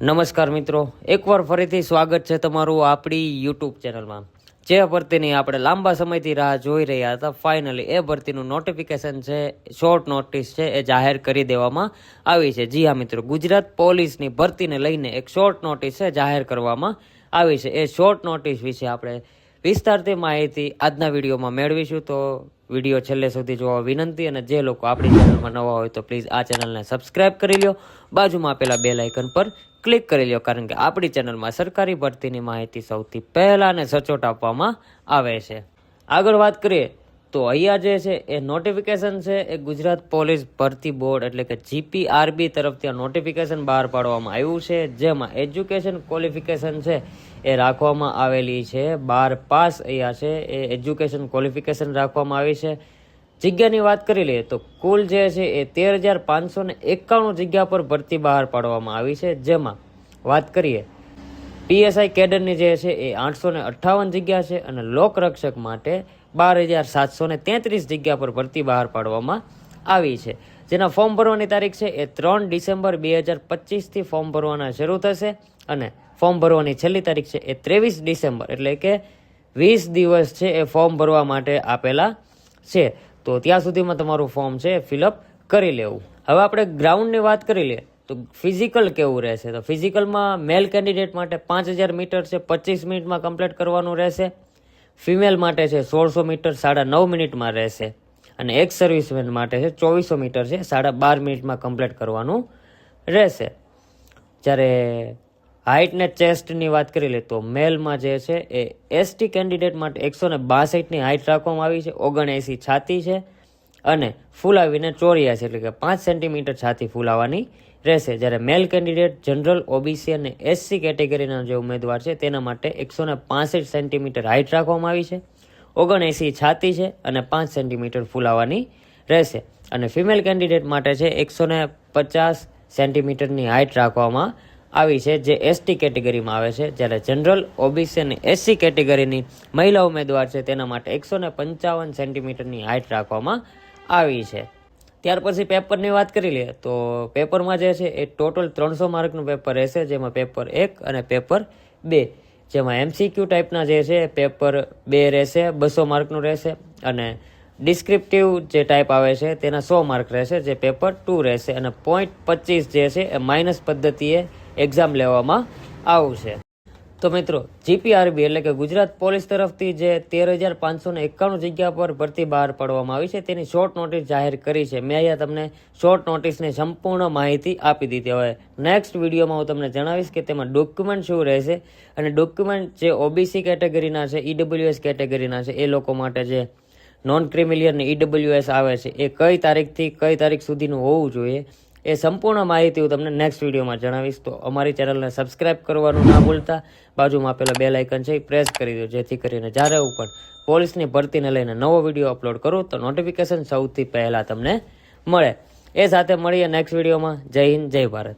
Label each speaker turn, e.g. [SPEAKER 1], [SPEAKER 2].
[SPEAKER 1] નમસ્કાર મિત્રો, એકવાર ફરીથી સ્વાગત છે તમારું આપણી યુટ્યુબ ચેનલમાં. જે ભરતીની આપણે લાંબા સમયથી રાહ જોઈ રહ્યા હતા, ફાઇનલી એ ભરતીનું નોટિફિકેશન છે, શોર્ટ નોટિસ છે, એ જાહેર કરી દેવામાં આવી છે. જી હા મિત્રો, ગુજરાત પોલીસની ભરતીને લઈને એક શોર્ટ નોટિસ છે જાહેર કરવામાં આવી છે. એ શોર્ટ નોટિસ વિશે આપણે વિસ્તારથી માહિતી આજના વિડીયોમાં મેળવીશું. તો વિડીયો છેલ્લે સુધી જોવા વિનંતી, અને જે લોકો આપણી ચેનલમાં નવા હોય તો પ્લીઝ આ ચેનલને સબસ્ક્રાઇબ કરી લો, બાજુમાં આપેલા બેલ આઇકન પર ક્લિક કરી લો, કારણ કે આપણી ચેનલમાં સરકારી ભરતીની માહિતી સૌથી પહેલાં અને સચોટ આપવામાં આવે છે. આગળ વાત કરીએ તો અહીંયા જે છે એ નોટિફિકેશન છે એ ગુજરાત પોલીસ ભરતી બોર્ડ એટલે કે જીપીઆરબી તરફથી આ નોટિફિકેશન બહાર પાડવામાં આવ્યું છે, જેમાં એજ્યુકેશન ક્વોલિફિકેશન છે એ રાખવામાં આવેલી છે 12 પાસ. અહીંયા છે એ એજ્યુકેશન ક્વોલિફિકેશન રાખવામાં આવી છે. જગ્યાની વાત કરી લઈએ તો કુલ જે છે એ 13,591 જગ્યા પર ભરતી બહાર પાડવામાં આવી છે, જેમાં વાત કરીએ પીએસઆઈ કેડરની જે છે એ 858 જગ્યા છે, અને લોકરક્ષક માટે 12,733 જગ્યા પર ભરતી બહાર પાડવામાં આવી છે. જેના ફોર્મ ભરવાની તારીખ છે એ 3 ડિસેમ્બર 2025થી ફોર્મ ભરવાના શરૂ થશે, અને ફોર્મ ભરવાની છેલ્લી તારીખ છે એ 23 ડિસેમ્બર એટલે કે 20 દિવસ છે એ ફોર્મ ભરવા માટે આપેલા છે. તો ત્યાં સુધીમાં તમારું ફોર્મ છે ફિલઅપ કરી લેવું. હવે આપણે ગ્રાઉન્ડની વાત કરી લઈએ તો ફિઝિકલ કેવું રહેશે. તો ફિઝિકલમાં મેલ કેન્ડિડેટ માટે 5,000 મીટર છે 25 મિનિટમાં કમ્પ્લીટ કરવાનું રહેશે. ફિમેલ માટે છે 1600 મીટર 9.5 મિનિટમાં રહેશે, અને એક્સ સર્વિસમેન માટે છે 2400 મીટર છે 12.5 મિનિટમાં કમ્પ્લીટ કરવાનું રહેશે. જ્યારે હાઇટ ને ચેસ્ટની વાત કરી લે તો મેલમાં જે છે એ એસટી કેન્ડિડેટ માટે 162ની હાઇટ રાખવામાં આવી છે, 79 છાતી છે, અને ફૂલાવીને 84 એટલે કે 5 સેન્ટીમીટર છાતી ફૂલાવાની રહેશે. જ્યારે મેલ કેન્ડિડેટ જનરલ, ઓબીસી અને એસસી કેટેગરીના જે ઉમેદવાર છે તેના માટે 165 સેન્ટીમીટર હાઇટ રાખવામાં આવી છે, 79 છાતી છે, અને 5 સેન્ટીમીટર ફૂલાવાની રહેશે. અને ફિમેલ કેન્ડિડેટ માટે છે 150 સેન્ટીમીટરની હાઇટ રાખવામાં આવી છે, જે એસટી કેટેગરીમાં આવે છે. જ્યારે જનરલ, ઓબીસી અને એસસી કેટેગરીની મહિલા ઉમેદવાર છે તેના માટે 155 સેન્ટીમીટરની હાઇટ રાખવામાં આવી છે. ત્યાર પછી પેપરની વાત કરી લઈએ તો પેપરમાં જે છે એ ટોટલ 300 માર્કનું પેપર રહેશે, જેમાં પેપર 1 અને પેપર 2, જેમાં એમસીક્યુ ટાઈપના જે છે પેપર 2 રહેશે, 200 માર્કનું રહેશે, અને ડિસ્ક્રિપ્ટિવ જે ટાઈપ આવે છે તેના 100 માર્ક રહેશે, જે પેપર 2 રહેશે, અને 0.25 જે છે એ માઇનસ પદ્ધતિએ એક્ઝામ લેવામાં આવશે. તો મિત્રો, જીપીઆરબી એટલે કે ગુજરાત પોલીસ તરફથી જે 13,591 જગ્યા પર ભરતી બહાર પાડવામાં આવી છે તેની શોર્ટ નોટિસ જાહેર કરી છે. મેં અહીંયા તમને શોર્ટ નોટિસની સંપૂર્ણ માહિતી આપી દીધી. હવે નેક્સ્ટ વિડીયોમાં હું તમને જણાવીશ કે તેમાં ડોક્યુમેન્ટ શું રહેશે, અને ડોક્યુમેન્ટ જે ઓબીસી કેટેગરીના છે, ઈડબ્લ્યુએસ કેટેગરીના છે, એ લોકો માટે જે નોન ક્રિમિલિયર ને ઈડબ્લ્યુએસ આવે છે એ કઈ તારીખથી કઈ તારીખ સુધીનું હોવું જોઈએ, એ સંપૂર્ણ માહિતી હું તમને નેક્સ્ટ વિડીયોમાં જણાવીશ. તો અમારી ચેનલને સબસ્ક્રાઇબ કરવાનું ના ભૂલતા, બાજુમાં આપેલા બેલ આઇકન છે એ પ્રેસ કરી દો, જેથી કરીને જ્યારે હું પણ પોલીસની ભરતીને લઈને નવો વિડીયો અપલોડ કરું તો નોટિફિકેશન સૌથી પહેલાં તમને મળે. એ સાથે મળીએ નેક્સ્ટ વિડીયોમાં. જય હિન્દ, જય ભારત.